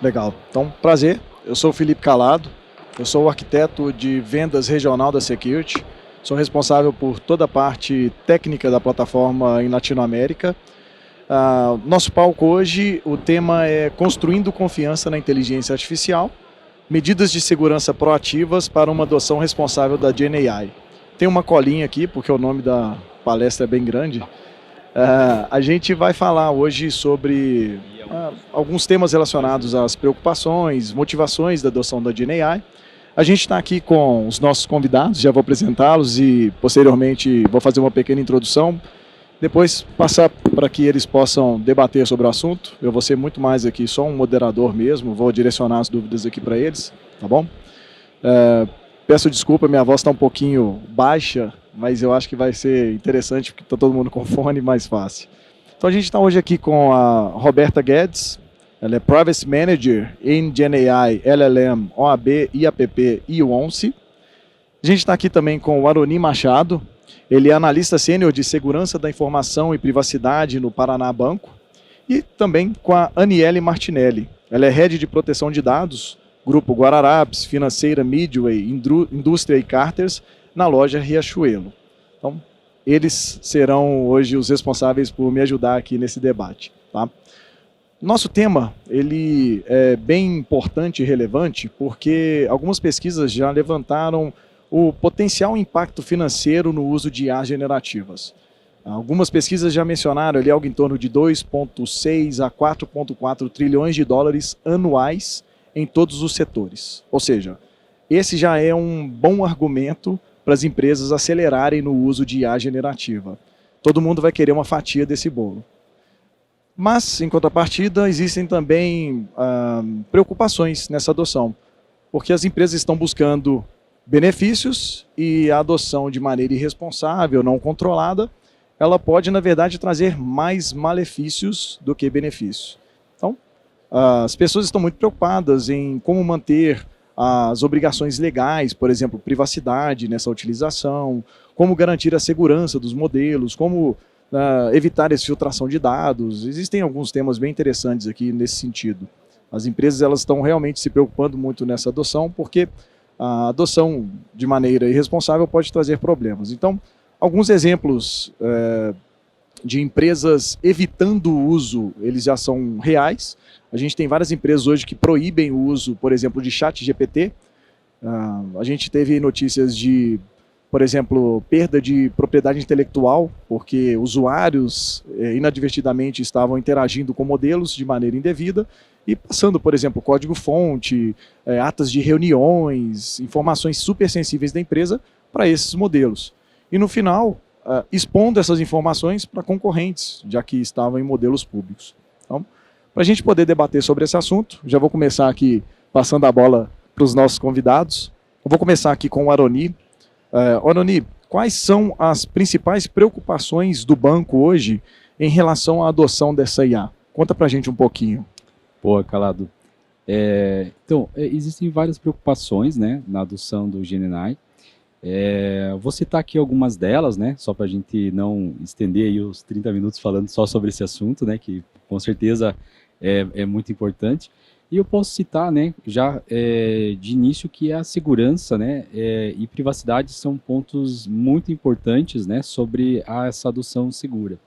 Legal. Então, prazer. Eu sou o Felipe Calado. Eu sou o arquiteto de vendas regional da Security. Sou responsável por toda a parte técnica da plataforma em Latinoamérica. Nosso palco hoje, o tema é Construindo Confiança na Inteligência Artificial, medidas de segurança proativas para uma adoção responsável da GenAI. Tem uma colinha aqui, porque o nome da palestra é bem grande. A gente vai falar hoje sobre alguns temas relacionados às preocupações, motivações da adoção da GenAI. A gente está aqui com os nossos convidados, já vou apresentá-los e posteriormente vou fazer uma pequena introdução. Depois passar para que eles possam debater sobre o assunto. Eu vou ser muito mais aqui só um moderador mesmo, vou direcionar as dúvidas aqui para eles, tá bom? Peço desculpa, minha voz está um pouquinho baixa, mas eu acho que vai ser interessante porque está todo mundo com fone, mais fácil. Então a gente está hoje aqui com a Roberta Guedes, ela é Privacy Manager em GenAI, LLM, OAB, IAPP e UONCE. A gente está aqui também com o Aroni Machado, ele é analista sênior de segurança da informação e privacidade no Paraná Banco. E também com a Aniele Martinelli, ela é Head de Proteção de Dados, Grupo Guararapes, Financeira Midway, Indústria e Carters, na loja Riachuelo. Então, eles serão hoje os responsáveis por me ajudar aqui nesse debate. Tá? Nosso tema ele é bem importante e relevante porque algumas pesquisas já levantaram o potencial impacto financeiro no uso de IAs generativas. Algumas pesquisas já mencionaram ali algo em torno de 2,6 a 4,4 trilhões de dólares anuais em todos os setores. Ou seja, esse já é um bom argumento para as empresas acelerarem no uso de IA generativa. Todo mundo vai querer uma fatia desse bolo. Mas, em contrapartida, existem também preocupações nessa adoção, porque as empresas estão buscando benefícios e a adoção de maneira irresponsável, não controlada, ela pode, na verdade, trazer mais malefícios do que benefícios. Então, as pessoas estão muito preocupadas em como manter as obrigações legais, por exemplo, privacidade nessa utilização, como garantir a segurança dos modelos, como evitar essa filtração de dados. Existem alguns temas bem interessantes aqui nesse sentido. As empresas elas estão realmente se preocupando muito nessa adoção, porque a adoção de maneira irresponsável pode trazer problemas. Então, alguns exemplos de empresas evitando o uso, eles já são reais. A gente tem várias empresas hoje que proíbem o uso, por exemplo, de ChatGPT. A gente teve notícias de, por exemplo, perda de propriedade intelectual, porque usuários inadvertidamente estavam interagindo com modelos de maneira indevida e passando, por exemplo, código-fonte, atas de reuniões, informações super sensíveis da empresa para esses modelos. E no final, expondo essas informações para concorrentes, já que estavam em modelos públicos. Então, para a gente poder debater sobre esse assunto, já vou começar aqui passando a bola para os nossos convidados. Eu vou começar aqui com o Aroni. Aroni, quais são as principais preocupações do banco hoje em relação à adoção dessa IA? Conta para a gente um pouquinho. Pô, Calado. Existem várias preocupações, né, na adoção do GenAI. Vou citar aqui algumas delas, né, só para a gente não estender aí os 30 minutos falando só sobre esse assunto, né, que com certeza é muito importante. E eu posso citar, né, já de início que a segurança, né, e privacidade são pontos muito importantes, né, sobre essa adoção segura.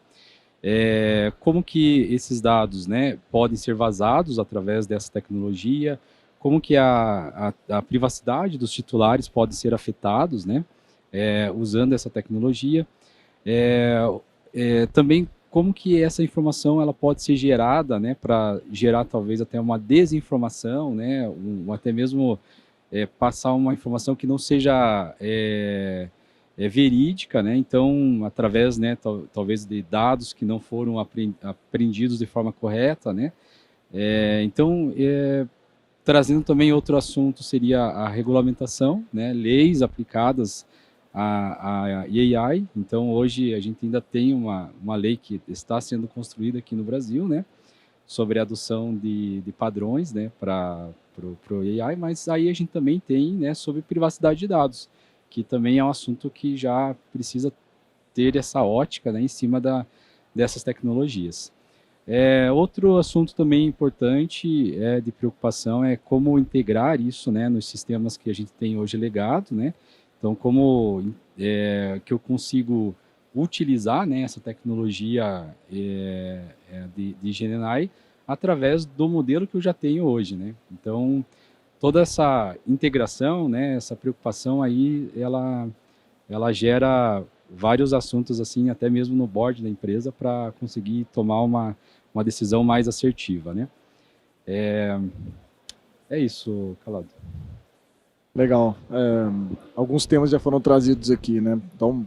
Como que esses dados, né, podem ser vazados através dessa tecnologia, como que a privacidade dos titulares pode ser afetados, né, usando essa tecnologia. Também como que essa informação ela pode ser gerada, né, para gerar talvez até uma desinformação, né, até mesmo passar uma informação que não seja verídica, né, então através, né, talvez de dados que não foram apreendidos de forma correta, né, trazendo também outro assunto seria a regulamentação, né, leis aplicadas a AI. Então hoje a gente ainda tem uma lei que está sendo construída aqui no Brasil, né, sobre a adoção de padrões, né, para o AI, mas aí a gente também tem, né, sobre privacidade de dados, que também é um assunto que já precisa ter essa ótica, né, em cima dessas tecnologias. Outro assunto também importante de preocupação é como integrar isso, né, nos sistemas que a gente tem hoje legado, né? Então, como que eu consigo utilizar, né, essa tecnologia de GenAI através do modelo que eu já tenho hoje, né? Então, toda essa integração, né, essa preocupação aí, ela gera vários assuntos assim, até mesmo no board da empresa, para conseguir tomar uma decisão mais assertiva, né? É isso, Calado. Legal. Alguns temas já foram trazidos aqui, né? Então,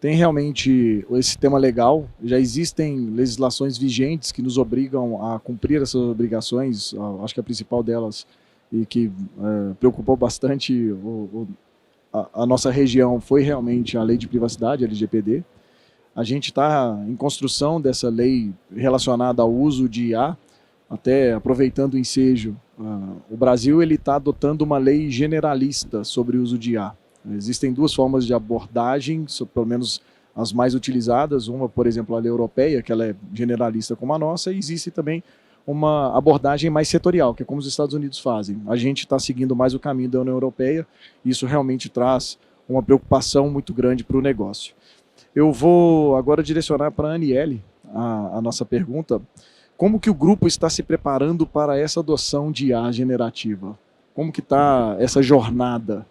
tem realmente esse tema legal. Já existem legislações vigentes que nos obrigam a cumprir essas obrigações. Acho que a principal delas, e que preocupou bastante a nossa região, foi realmente a Lei de Privacidade, a LGPD. A gente está em construção dessa lei relacionada ao uso de IA, até aproveitando o ensejo. O Brasil está adotando uma lei generalista sobre o uso de IA. Existem duas formas de abordagem, pelo menos as mais utilizadas. Uma, por exemplo, a lei europeia, que ela é generalista como a nossa, e existe também uma abordagem mais setorial, que é como os Estados Unidos fazem. A gente está seguindo mais o caminho da União Europeia, e isso realmente traz uma preocupação muito grande para o negócio. Eu vou agora direcionar para a Aniele a nossa pergunta. Como que o grupo está se preparando para essa adoção de IA generativa? Como que está essa jornada?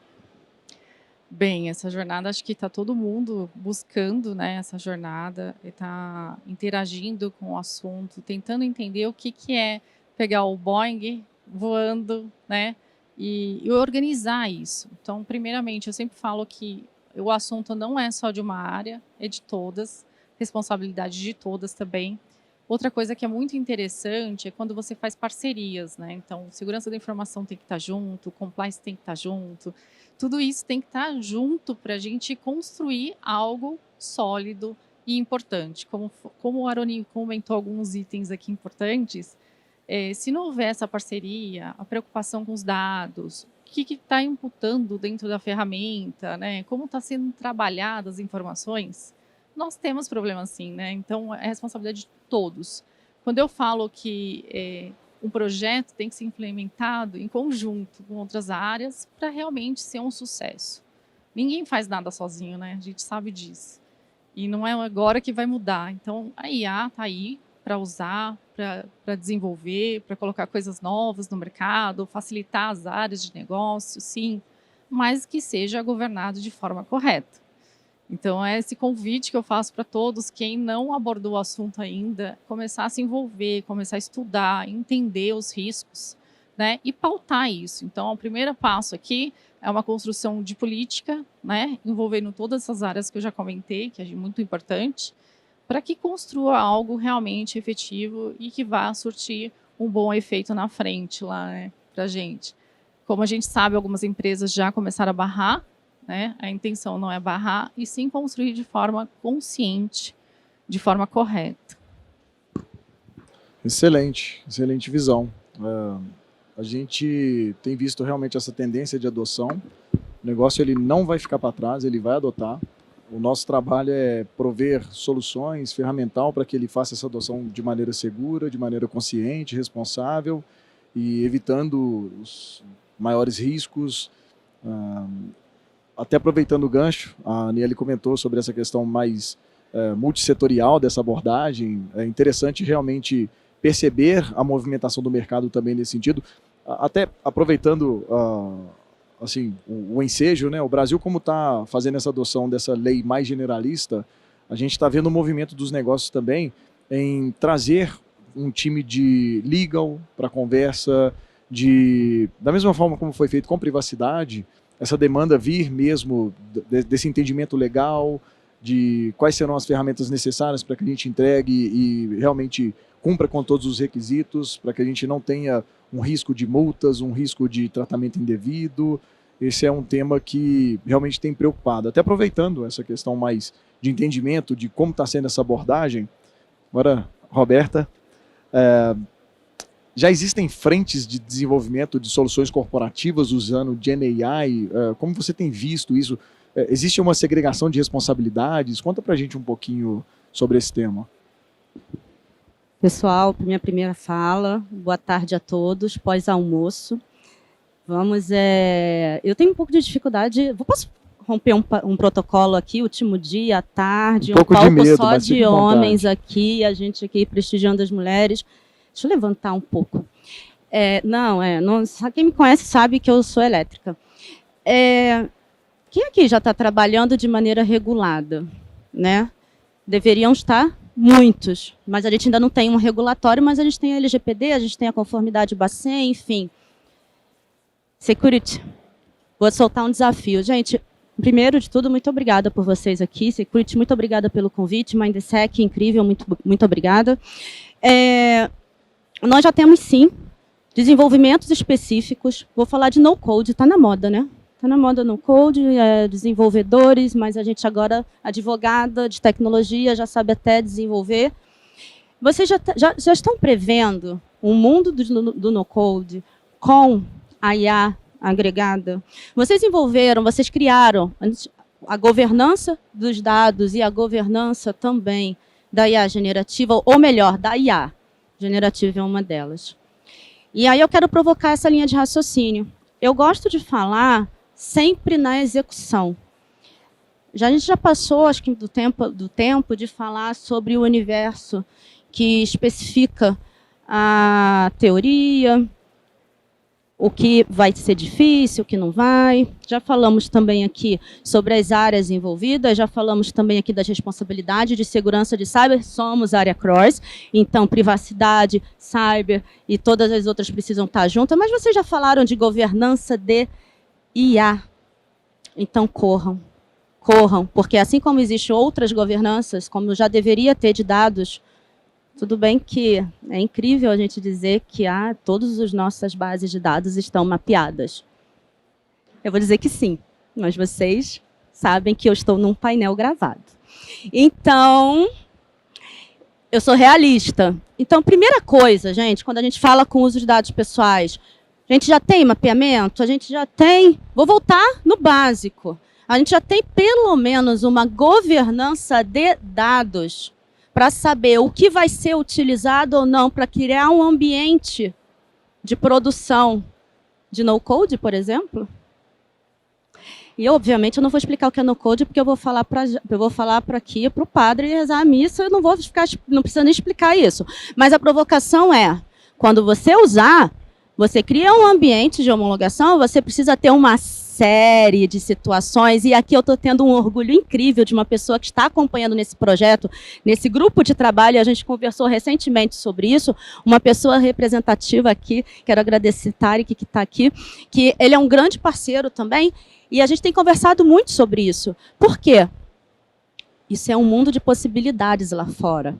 Bem, essa jornada, acho que está todo mundo buscando, né, essa jornada, está interagindo com o assunto, tentando entender o que é pegar o Boeing voando, né, e organizar isso. Então, primeiramente, eu sempre falo que o assunto não é só de uma área, é de todas, responsabilidade de todas também. Outra coisa que é muito interessante é quando você faz parcerias, né? Então, segurança da informação tem que estar junto, compliance tem que estar junto, tudo isso tem que estar junto para a gente construir algo sólido e importante. Como o Aroni comentou alguns itens aqui importantes, se não houver essa parceria, a preocupação com os dados, o que está imputando dentro da ferramenta, né? Como está sendo trabalhadas as informações, nós temos problemas sim, né? Então, é responsabilidade de todos. Quando eu falo que um projeto tem que ser implementado em conjunto com outras áreas para realmente ser um sucesso. Ninguém faz nada sozinho, né? A gente sabe disso. E não é agora que vai mudar. Então, a IA está aí para usar, para desenvolver, para colocar coisas novas no mercado, facilitar as áreas de negócio, sim, mas que seja governado de forma correta. Então, é esse convite que eu faço para todos, quem não abordou o assunto ainda, começar a se envolver, começar a estudar, entender os riscos, né, e pautar isso. Então, o primeiro passo aqui é uma construção de política, né, envolvendo todas essas áreas que eu já comentei, que é muito importante, para que construa algo realmente efetivo e que vá surtir um bom efeito na frente lá, né, para a gente. Como a gente sabe, algumas empresas já começaram a barrar, né? A intenção não é barrar, e sim construir de forma consciente, de forma correta. Excelente, excelente visão. A gente tem visto realmente essa tendência de adoção. O negócio ele não vai ficar para trás, ele vai adotar. O nosso trabalho é prover soluções, ferramental para que ele faça essa adoção de maneira segura, de maneira consciente, responsável e evitando os maiores riscos. Até aproveitando o gancho, a Aniele comentou sobre essa questão mais multissetorial dessa abordagem. É interessante realmente perceber a movimentação do mercado também nesse sentido. Até aproveitando assim, o ensejo, né? O Brasil, como está fazendo essa adoção dessa lei mais generalista, a gente está vendo o movimento dos negócios também em trazer um time de legal para a conversa, da mesma forma como foi feito com privacidade, essa demanda vir mesmo desse entendimento legal, de quais serão as ferramentas necessárias para que a gente entregue e realmente cumpra com todos os requisitos, para que a gente não tenha um risco de multas, um risco de tratamento indevido. Esse é um tema que realmente tem preocupado. Até aproveitando essa questão mais de entendimento de como está sendo essa abordagem, agora, Roberta, já existem frentes de desenvolvimento de soluções corporativas usando GenAI? Como você tem visto isso? Existe uma segregação de responsabilidades? Conta para a gente um pouquinho sobre esse tema. Pessoal, minha primeira fala, boa tarde a todos, pós-almoço. Vamos, eu tenho um pouco de dificuldade, posso romper um protocolo aqui, último dia, à tarde, Um pouco de palco medo, só mas fique de à vontade. homens aqui, a gente aqui prestigiando as mulheres. Deixa eu levantar um pouco. Não, quem me conhece sabe que eu sou elétrica. Quem aqui já está trabalhando de maneira regulada, né? Deveriam estar muitos, mas a gente ainda não tem um regulatório, mas a gente tem a LGPD, a gente tem a conformidade Bacen, enfim. Security, vou soltar um desafio. Gente, primeiro de tudo, muito obrigada por vocês aqui. Security, muito obrigada pelo convite. Mindsec, incrível, muito obrigada. Nós já temos, sim, desenvolvimentos específicos. Vou falar de no-code, está na moda, né? Está na moda no-code, desenvolvedores, mas a gente agora, advogada de tecnologia, já sabe até desenvolver. Vocês já estão prevendo um mundo do no-code com a IA agregada? Vocês criaram a governança dos dados e a governança também da IA generativa, ou melhor, da IA generativa é uma delas. E aí eu quero provocar essa linha de raciocínio. Eu gosto de falar sempre na execução. A gente já passou, acho que do tempo de falar sobre o universo que especifica a teoria, o que vai ser difícil, o que não vai. Já falamos também aqui sobre as áreas envolvidas, já falamos também aqui das responsabilidades de segurança de cyber, somos área cross, então privacidade, cyber e todas as outras precisam estar juntas, mas vocês já falaram de governança de IA. Então corram, porque assim como existem outras governanças, como já deveria ter de dados, tudo bem que é incrível a gente dizer que todas as nossas bases de dados estão mapeadas. Eu vou dizer que sim, mas vocês sabem que eu estou num painel gravado. Então, eu sou realista. Então, primeira coisa, gente, quando a gente fala com o uso de dados pessoais, a gente já tem mapeamento? A gente já tem... Vou voltar no básico. A gente já tem pelo menos uma governança de dados para saber o que vai ser utilizado ou não para criar um ambiente de produção de no-code, por exemplo. E, obviamente, eu não vou explicar o que é no-code, porque eu vou falar para aqui, para o padre rezar a missa, eu não precisa nem explicar isso. Mas a provocação é, quando você usar, você cria um ambiente de homologação, você precisa ter uma série de situações, e aqui eu estou tendo um orgulho incrível de uma pessoa que está acompanhando nesse projeto, nesse grupo de trabalho, e a gente conversou recentemente sobre isso, uma pessoa representativa aqui, quero agradecer Tarek, que está aqui, que ele é um grande parceiro também, e a gente tem conversado muito sobre isso. Por quê? Isso é um mundo de possibilidades lá fora.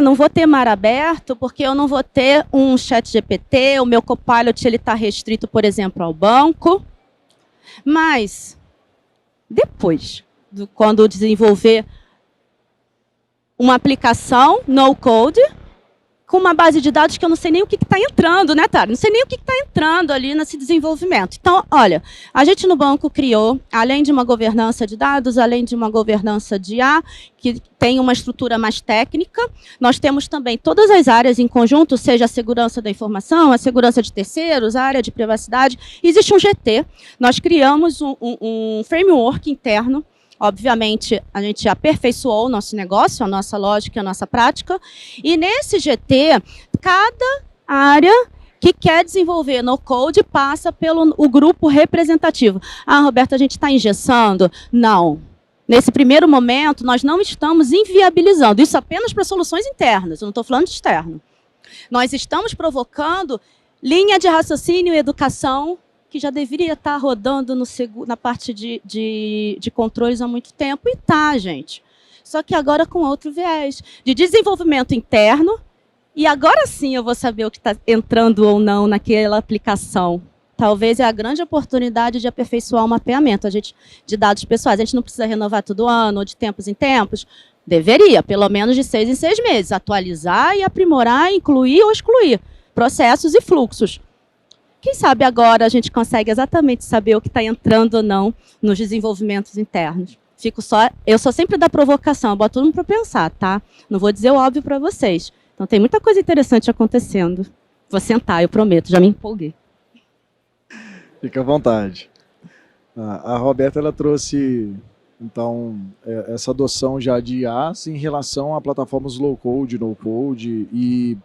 Não vou ter mar aberto porque eu não vou ter um chat GPT, o meu Copilot está restrito, por exemplo, ao banco. Mas, depois, quando eu desenvolver uma aplicação no-code, com uma base de dados que eu não sei nem o que está entrando, né, Tara? Não sei nem o que está entrando ali nesse desenvolvimento. Então, olha, a gente no banco criou, além de uma governança de dados, além de uma governança de IA, que tem uma estrutura mais técnica, nós temos também todas as áreas em conjunto, seja a segurança da informação, a segurança de terceiros, a área de privacidade. Existe um GT, nós criamos um framework interno. Obviamente, a gente aperfeiçoou o nosso negócio, a nossa lógica, a nossa prática. E nesse GT, cada área que quer desenvolver no-code passa pelo grupo representativo. Roberta, a gente está engessando? Não. Nesse primeiro momento, nós não estamos inviabilizando. Isso apenas para soluções internas, eu não estou falando de externo. Nós estamos provocando linha de raciocínio e educação que já deveria estar rodando na parte de controles há muito tempo. E tá, gente. Só que agora com outro viés. De desenvolvimento interno. E agora sim eu vou saber o que está entrando ou não naquela aplicação. Talvez é a grande oportunidade de aperfeiçoar o mapeamento de dados pessoais. A gente não precisa renovar todo ano ou de tempos em tempos. Deveria, pelo menos de 6 em 6 meses. Atualizar e aprimorar, incluir ou excluir processos e fluxos. Quem sabe agora a gente consegue exatamente saber o que está entrando ou não nos desenvolvimentos internos. Eu sou sempre da provocação, eu boto todo mundo para pensar, tá? Não vou dizer o óbvio para vocês. Então tem muita coisa interessante acontecendo. Vou sentar, eu prometo, já me empolguei. Fica à vontade. A Roberta ela trouxe então essa adoção já de IaaS em relação a plataformas low code, no code e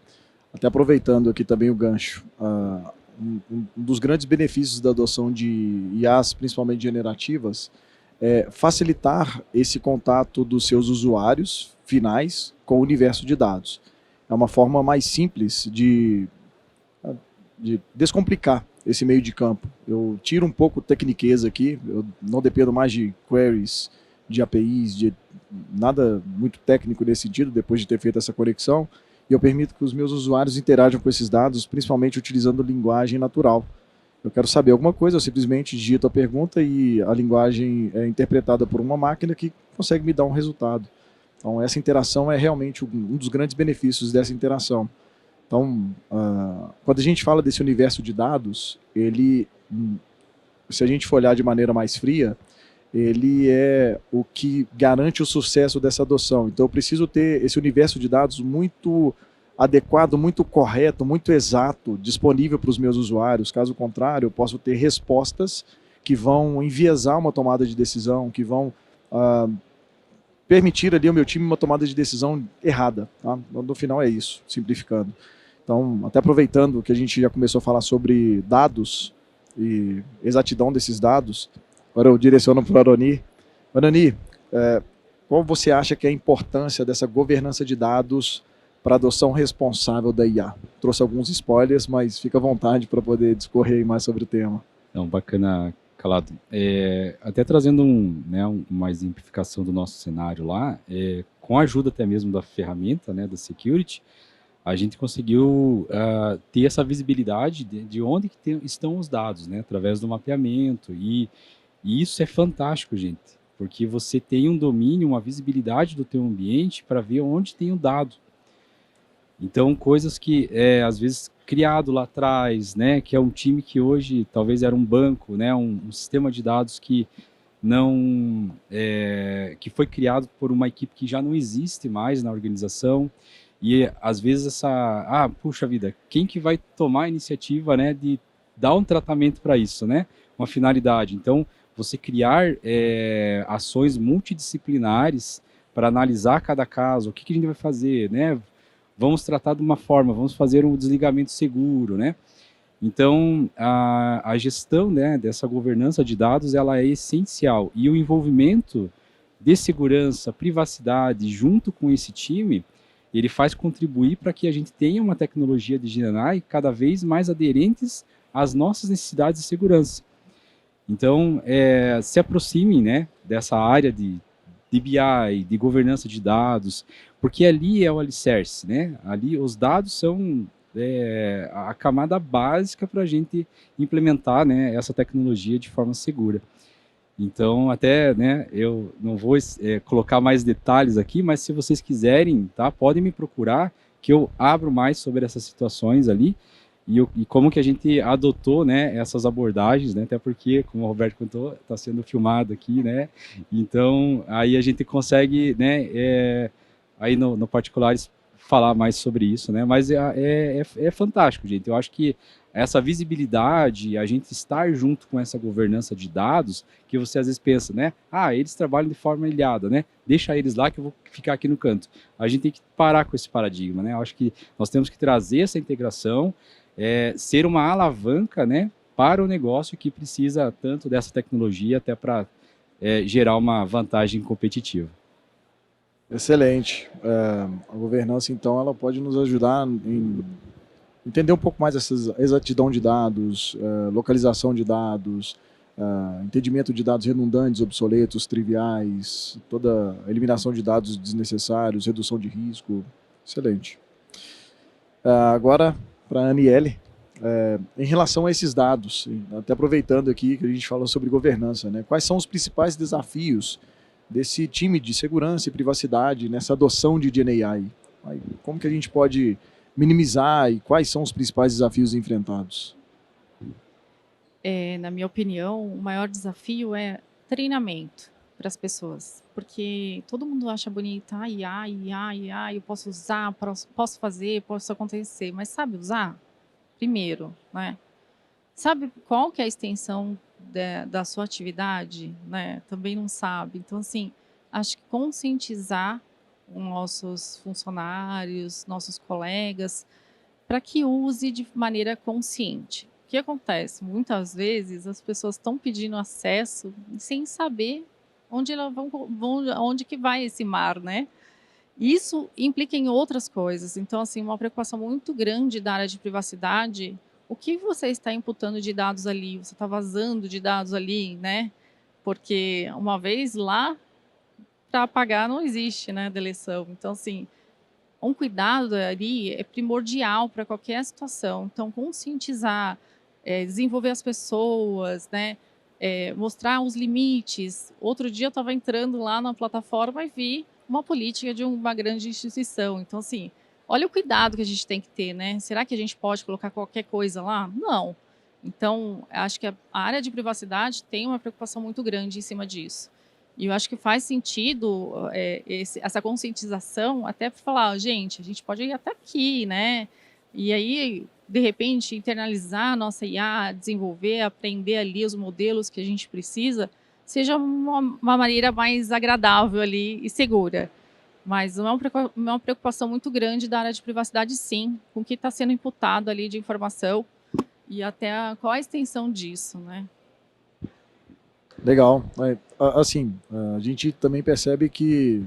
até aproveitando aqui também o gancho. Um dos grandes benefícios da adoção de IaaS, principalmente generativas, é facilitar esse contato dos seus usuários finais com o universo de dados. É uma forma mais simples de descomplicar esse meio de campo. Eu tiro um pouco de tecniquez aqui, eu não dependo mais de queries, de APIs, de nada muito técnico nesse sentido, depois de ter feito essa conexão, e eu permito que os meus usuários interajam com esses dados, principalmente utilizando linguagem natural. Eu quero saber alguma coisa, eu simplesmente digito a pergunta e a linguagem é interpretada por uma máquina que consegue me dar um resultado. Então essa interação é realmente um dos grandes benefícios dessa interação. Então, quando a gente fala desse universo de dados, ele, se a gente for olhar de maneira mais fria, ele é o que garante o sucesso dessa adoção. Então eu preciso ter esse universo de dados muito adequado, muito correto, muito exato, disponível para os meus usuários. Caso contrário, eu posso ter respostas que vão enviesar uma tomada de decisão, que vão permitir ali ao meu time uma tomada de decisão errada. Tá? No final é isso, simplificando. Então, até aproveitando que a gente já começou a falar sobre dados e exatidão desses dados, agora eu direciono para o Aroni. Aroni, qual você acha que é a importância dessa governança de dados para a adoção responsável da IA? Trouxe alguns spoilers, mas fica à vontade para poder discorrer mais sobre o tema. Então, bacana, Calado. Até trazendo uma exemplificação do nosso cenário lá, com a ajuda até mesmo da ferramenta, né, da Security, a gente conseguiu ter essa visibilidade de onde estão os dados, né, através do mapeamento, e isso é fantástico, gente, porque você tem um domínio, uma visibilidade do teu ambiente para ver onde tem o dado. Então, coisas que, às vezes, criado lá atrás, né, que é um time que hoje talvez era um banco, né, um sistema de dados que que foi criado por uma equipe que já não existe mais na organização, e às vezes puxa vida, quem que vai tomar a iniciativa, né, de dar um tratamento para isso, né, uma finalidade. Então, você criar ações multidisciplinares para analisar cada caso, o que a gente vai fazer, né, vamos tratar de uma forma, vamos fazer um desligamento seguro, né. Então, a gestão, né, dessa governança de dados, ela é essencial, e o envolvimento de segurança, privacidade, junto com esse time, ele faz contribuir para que a gente tenha uma tecnologia de GenAI cada vez mais aderentes às nossas necessidades de segurança. Então, se aproximem, né, dessa área de BI, de governança de dados, porque ali é o alicerce, né? Ali os dados são a camada básica para a gente implementar, né, essa tecnologia de forma segura. Então, até, né, eu não vou colocar mais detalhes aqui, mas se vocês quiserem, tá, podem me procurar, que eu abro mais sobre essas situações ali, e como que a gente adotou, né, essas abordagens, né, até porque, como o Roberto contou, está sendo filmado aqui, né, então aí a gente consegue, né, aí no particulares falar mais sobre isso, né, mas é fantástico, gente. Eu acho que essa visibilidade, a gente estar junto com essa governança de dados, que você às vezes pensa, né, eles trabalham de forma ilhada, né, deixa eles lá que eu vou ficar aqui no canto. A gente tem que parar com esse paradigma, né, eu acho que nós temos que trazer essa integração, ser uma alavanca, né, para o negócio que precisa tanto dessa tecnologia até para gerar uma vantagem competitiva. Excelente. A governança, então, ela pode nos ajudar em entender um pouco mais essa exatidão de dados, localização de dados, entendimento de dados redundantes, obsoletos, triviais, toda a eliminação de dados desnecessários, redução de risco. Excelente. Agora, para a Aniele, em relação a esses dados, até aproveitando aqui que a gente falou sobre governança, né, quais são os principais desafios desse time de segurança e privacidade nessa adoção de GenAI? Como que a gente pode minimizar e quais são os principais desafios enfrentados? Na minha opinião, o maior desafio é treinamento. para as pessoas, porque todo mundo acha bonita, IA, eu posso usar, posso fazer, posso acontecer, mas sabe usar? Primeiro, né? Sabe qual que é a extensão da sua atividade, né? Também não sabe. Então, assim, acho que conscientizar os nossos funcionários, nossos colegas, para que use de maneira consciente. O que acontece? Muitas vezes as pessoas estão pedindo acesso sem saber onde elas onde que vai esse mar, né? Isso implica em outras coisas. Então, assim, uma preocupação muito grande da área de privacidade. O que você está imputando de dados ali? Você está vazando de dados ali, né? Porque uma vez lá, para apagar não existe, né, deleção. Então, assim, um cuidado ali é primordial para qualquer situação. Então, conscientizar, desenvolver as pessoas, né, mostrar os limites. Outro dia eu estava entrando lá na plataforma e vi uma política de uma grande instituição. Então, assim, olha o cuidado que a gente tem que ter, né? Será que a gente pode colocar qualquer coisa lá? Não. Então, acho que a área de privacidade tem uma preocupação muito grande em cima disso. E eu acho que faz sentido essa conscientização até para falar, gente, a gente pode ir até aqui, né? E aí, de repente, internalizar a nossa IA, desenvolver, aprender ali os modelos que a gente precisa, seja uma maneira mais agradável ali e segura. Mas é uma preocupação muito grande da área de privacidade, sim, com o que está sendo imputado ali de informação e até qual a extensão disso, né? Legal. Assim, a gente também percebe que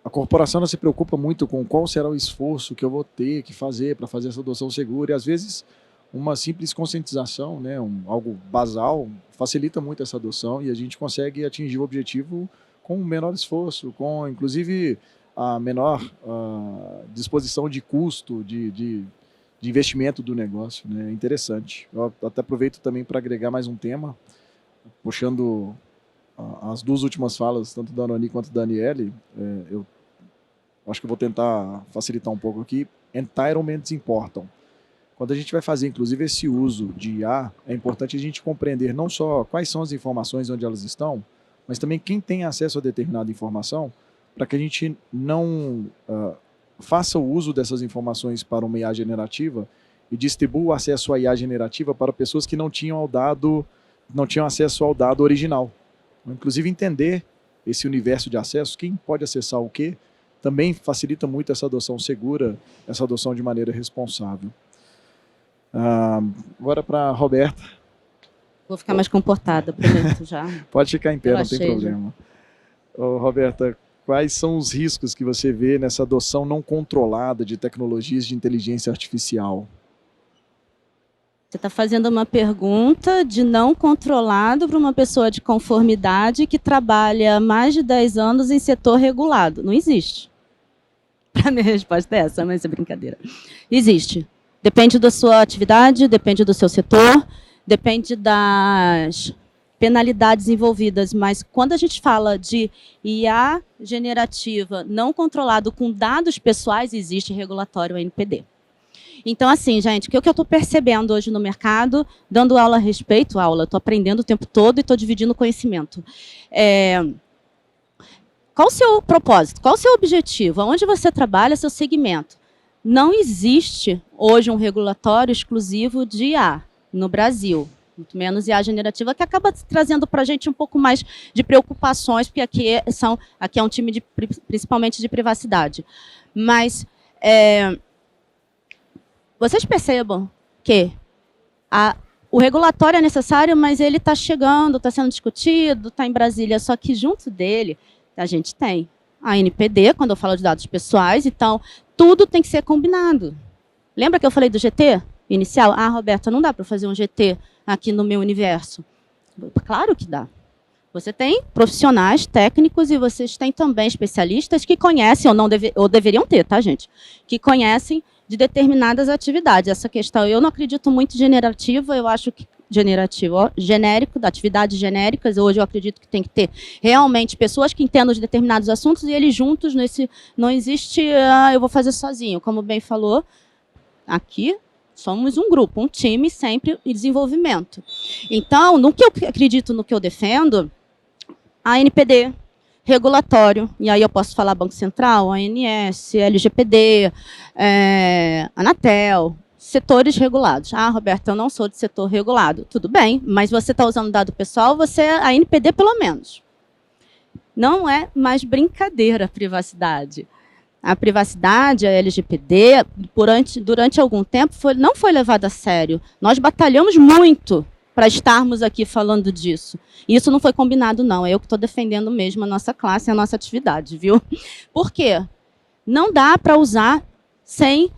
a corporação não se preocupa muito com qual será o esforço que eu vou ter que fazer para fazer essa adoção segura. E, às vezes, uma simples conscientização, né, algo basal, facilita muito essa adoção e a gente consegue atingir o objetivo com menor esforço, com, inclusive, a menor disposição de custo, de investimento do negócio, né? Interessante. Eu até aproveito também para agregar mais um tema, puxando as duas últimas falas, tanto da Noani quanto da Daniele. Eu acho que eu vou tentar facilitar um pouco aqui. Entitlements importam. Quando a gente vai fazer, inclusive, esse uso de IA, é importante a gente compreender não só quais são as informações, onde elas estão, mas também quem tem acesso a determinada informação, para que a gente não faça o uso dessas informações para uma IA generativa e distribua o acesso à IA generativa para pessoas que não tinham acesso ao dado original. Inclusive, entender esse universo de acesso, quem pode acessar o quê, também facilita muito essa adoção segura, essa adoção de maneira responsável. Agora para a Roberta. Vou ficar mais comportada, prometo já. Pode ficar em pé, não tem Relaxei, problema. Roberta, quais são os riscos que você vê nessa adoção não controlada de tecnologias de inteligência artificial? Você está fazendo uma pergunta de não controlado para uma pessoa de conformidade que trabalha há mais de 10 anos em setor regulado. Não existe. A minha resposta é essa, mas é brincadeira. Existe. Depende da sua atividade, depende do seu setor, depende das penalidades envolvidas, mas quando a gente fala de IA generativa não controlado com dados pessoais, existe regulatório NPD. Então, assim, gente, o que eu estou percebendo hoje no mercado, dando aula a respeito, estou aprendendo o tempo todo e estou dividindo conhecimento. Qual o seu propósito? Qual o seu objetivo? Aonde você trabalha, seu segmento? Não existe hoje um regulatório exclusivo de IA no Brasil. Muito menos IA generativa, que acaba trazendo para a gente um pouco mais de preocupações, porque aqui é um time principalmente de privacidade. Mas vocês percebam que o regulatório é necessário, mas ele está chegando, está sendo discutido, está em Brasília, só que junto dele a gente tem a NPD, quando eu falo de dados pessoais, então tudo tem que ser combinado. Lembra que eu falei do GT inicial? Roberta, não dá para fazer um GT aqui no meu universo. Claro que dá. Você tem profissionais técnicos e vocês têm também especialistas que conhecem, ou deveriam ter, tá, gente? Que conhecem de determinadas atividades. Essa questão, eu não acredito muito em generativa, eu acho que genérico, da atividades genéricas, hoje eu acredito que tem que ter realmente pessoas que entendam de determinados assuntos e eles juntos, não existe, eu vou fazer sozinho, como bem falou, aqui Somos um grupo, um time sempre em desenvolvimento. Então, no que eu acredito, no que eu defendo, a ANPD, regulatório, e aí eu posso falar Banco Central, ANS, LGPD, Anatel, setores regulados. Ah, Roberta, eu não sou de setor regulado. Tudo bem, mas você está usando dado pessoal, você é a ANPD pelo menos. Não é mais brincadeira a privacidade. A privacidade, a LGPD, durante algum tempo, não foi levada a sério. Nós batalhamos muito para estarmos aqui falando disso. E isso não foi combinado, não. É eu que estou defendendo mesmo a nossa classe, a nossa atividade, viu? Por quê? Não dá para usar sem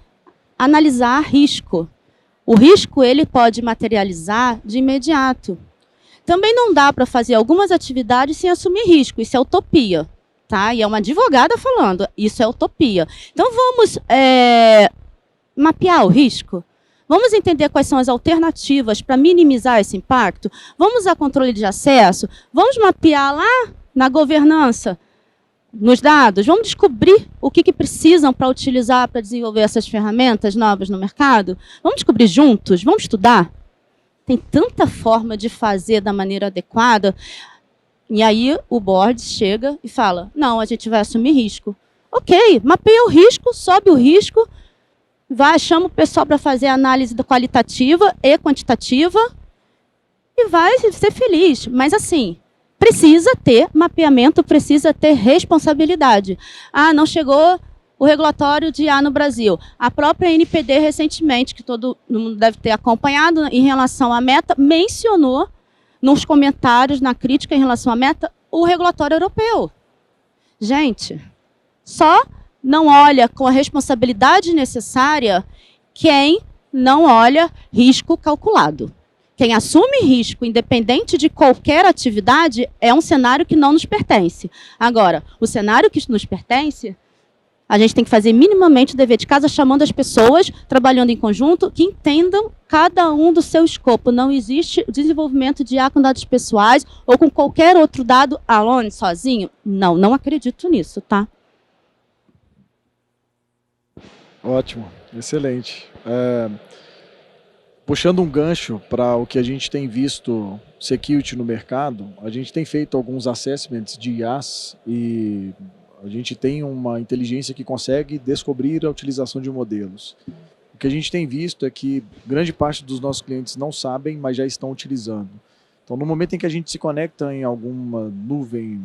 analisar risco. O risco ele pode materializar de imediato. Também não dá para fazer algumas atividades sem assumir risco. Isso é utopia. Tá? E é uma advogada falando, isso é utopia. Então, vamos mapear o risco? Vamos entender quais são as alternativas para minimizar esse impacto? Vamos a controle de acesso? Vamos mapear lá na governança, nos dados? Vamos descobrir o que precisam para utilizar, para desenvolver essas ferramentas novas no mercado? Vamos descobrir juntos? Vamos estudar? Tem tanta forma de fazer da maneira adequada. E aí o board chega e fala, não, a gente vai assumir risco. Ok, mapeia o risco, sobe o risco, chama o pessoal para fazer análise qualitativa e quantitativa e vai ser feliz. Mas assim, precisa ter mapeamento, precisa ter responsabilidade. Ah, não chegou o regulatório de IA no Brasil. A própria NPD recentemente, que todo mundo deve ter acompanhado em relação à meta, mencionou nos comentários, na crítica em relação à meta, o regulatório europeu. Gente, só não olha com a responsabilidade necessária quem não olha risco calculado. Quem assume risco, independente de qualquer atividade, é um cenário que não nos pertence. Agora, o cenário que nos pertence, a gente tem que fazer minimamente o dever de casa, chamando as pessoas, trabalhando em conjunto, que entendam cada um do seu escopo. Não existe desenvolvimento de IA com dados pessoais ou com qualquer outro dado alone, sozinho. Não, não acredito nisso, tá? Ótimo, excelente. Puxando um gancho para o que a gente tem visto security no mercado, a gente tem feito alguns assessments de IAs e a gente tem uma inteligência que consegue descobrir a utilização de modelos. O que a gente tem visto é que grande parte dos nossos clientes não sabem, mas já estão utilizando. Então, no momento em que a gente se conecta em alguma nuvem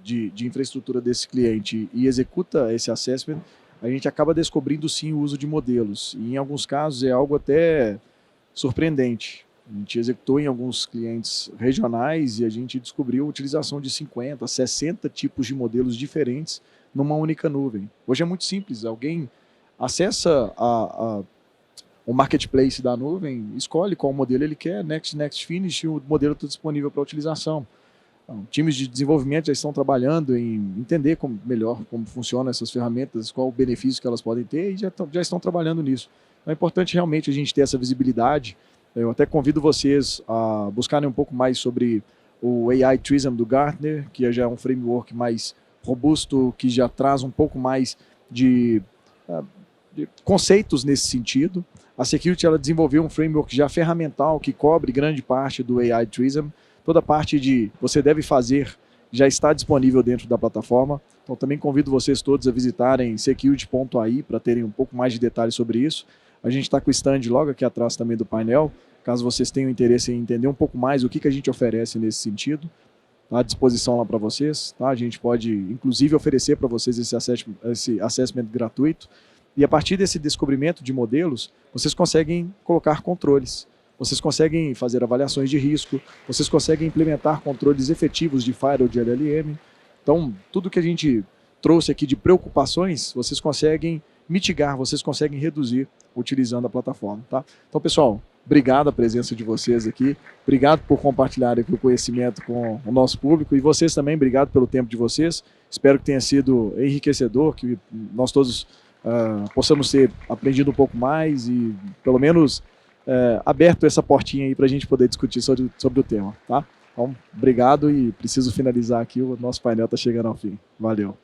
de infraestrutura desse cliente e executa esse assessment, a gente acaba descobrindo sim o uso de modelos. E em alguns casos é algo até surpreendente. A gente executou em alguns clientes regionais e a gente descobriu a utilização de 50, 60 tipos de modelos diferentes numa única nuvem. Hoje é muito simples, alguém acessa o marketplace da nuvem, escolhe qual modelo ele quer, next, finish, e o modelo está disponível para utilização. Então, times de desenvolvimento já estão trabalhando em entender melhor como funcionam essas ferramentas, qual o benefício que elas podem ter e já estão trabalhando nisso. Então, é importante realmente a gente ter essa visibilidade. Eu até convido vocês a buscarem um pouco mais sobre o AI Trism do Gartner, que já é um framework mais robusto, que já traz um pouco mais de conceitos nesse sentido. A Security ela desenvolveu um framework já ferramental que cobre grande parte do AI Trism. Toda a parte de você deve fazer já está disponível dentro da plataforma. Então também convido vocês todos a visitarem security.ai para terem um pouco mais de detalhes sobre isso. A gente está com o stand logo aqui atrás também do painel, caso vocês tenham interesse em entender um pouco mais o que a gente oferece nesse sentido. Está à disposição lá para vocês. Tá? A gente pode, inclusive, oferecer para vocês esse assessment gratuito. E a partir desse descobrimento de modelos, vocês conseguem colocar controles. Vocês conseguem fazer avaliações de risco, vocês conseguem implementar controles efetivos de firewall de LLM. Então, tudo que a gente trouxe aqui de preocupações, vocês conseguem mitigar, vocês conseguem reduzir utilizando a plataforma. Tá? Então, pessoal, obrigado a presença de vocês aqui, obrigado por compartilhar aqui o conhecimento com o nosso público e vocês também, obrigado pelo tempo de vocês. Espero que tenha sido enriquecedor, que nós todos possamos ter aprendido um pouco mais e, pelo menos, aberto essa portinha aí para a gente poder discutir sobre o tema. Tá? Então, obrigado e preciso finalizar aqui, o nosso painel está chegando ao fim. Valeu!